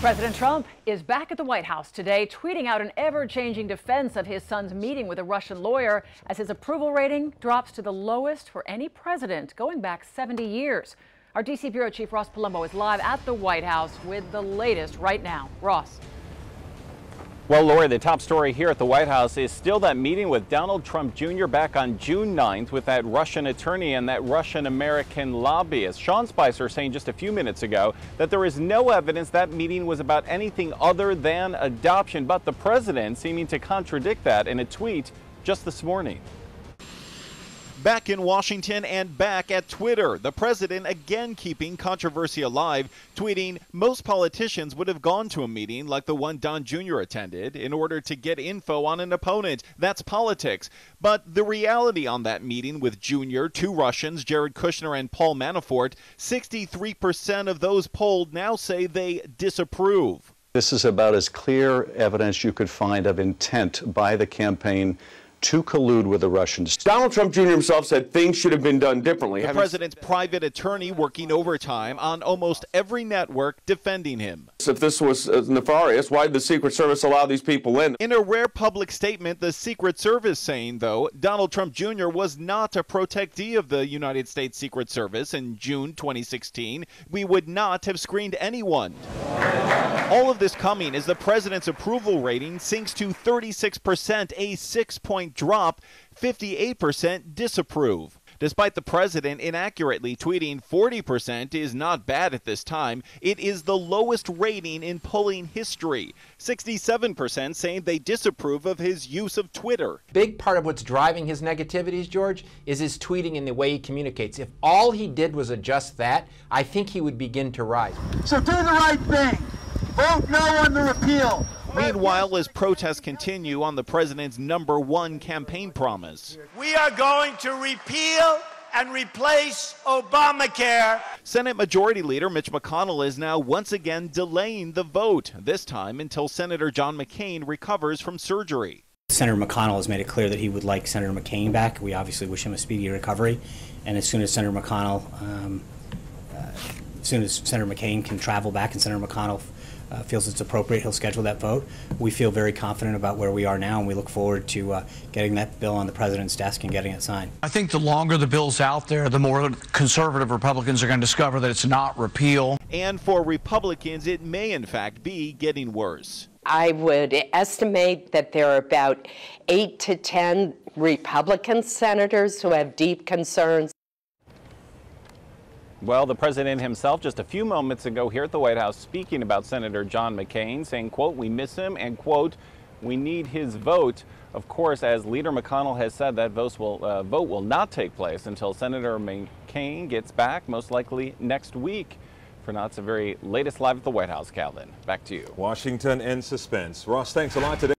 President Trump is back at the White House today, tweeting out an ever-changing defense of his son's meeting with a Russian lawyer as his approval rating drops to the lowest for any president going back 70 years. Our D.C. Bureau Chief Ross Palumbo is live at the White House with the latest right now. Ross. Well, Lori, the top story here at the White House is still that meeting with Donald Trump Jr. back on June 9th with that Russian attorney and that Russian-American lobbyist. Sean Spicer saying just a few minutes ago that there is no evidence that meeting was about anything other than adoption, but the president seeming to contradict that in a tweet just this morning. Back in Washington and back at Twitter, the president again keeping controversy alive, tweeting most politicians would have gone to a meeting like the one Don Jr. attended in order to get info on an opponent. That's politics. But the reality on that meeting with Jr., two Russians, Jared Kushner and Paul Manafort, 63% of those polled now say they disapprove. This is about as clear evidence you could find of intent by the campaign to collude with the Russians. Donald Trump Jr. himself said things should have been done differently. The president's private attorney working overtime on almost every network defending him. If this was nefarious, why did the Secret Service allow these people in? In a rare public statement, the Secret Service saying, though, Donald Trump Jr. was not a protectee of the United States Secret Service in June 2016. We would not have screened anyone. All of this coming as the president's approval rating sinks to 36%, a 6-point drop, 58% disapprove. Despite the president inaccurately tweeting 40% is not bad at this time, it is the lowest rating in polling history. 67% saying they disapprove of his use of Twitter. Big part of what's driving his negativities, George, is his tweeting and the way he communicates. If all he did was adjust that, I think he would begin to rise. So do the right thing. Vote no on the repeal. Meanwhile, as protests continue on the president's #1 campaign promise. We are going to repeal and replace Obamacare. Senate Majority Leader Mitch McConnell is now once again delaying the vote, this time until Senator John McCain recovers from surgery. Senator McConnell has made it clear that he would like Senator McCain back. We obviously wish him a speedy recovery. And as soon as Senator McConnell, as soon as Senator McCain can travel back and Senator McConnell feels it's appropriate, he'll schedule that vote. We feel very confident about where we are now, and we look forward to getting that bill on the president's desk and getting it signed. I think the longer the bill's out there, the more conservative Republicans are going to discover that it's not repeal. And for Republicans, it may in fact be getting worse. I would estimate that there are about 8 to 10 Republican senators who have deep concerns. Well, the president himself just a few moments ago here at the White House speaking about Senator John McCain, saying, quote, we miss him and, quote, we need his vote. Of course, as Leader McConnell has said, that vote will not take place until Senator McCain gets back, most likely next week. For now, it's the very latest live at the White House. Calvin, back to you. Washington in suspense. Ross, thanks a lot today.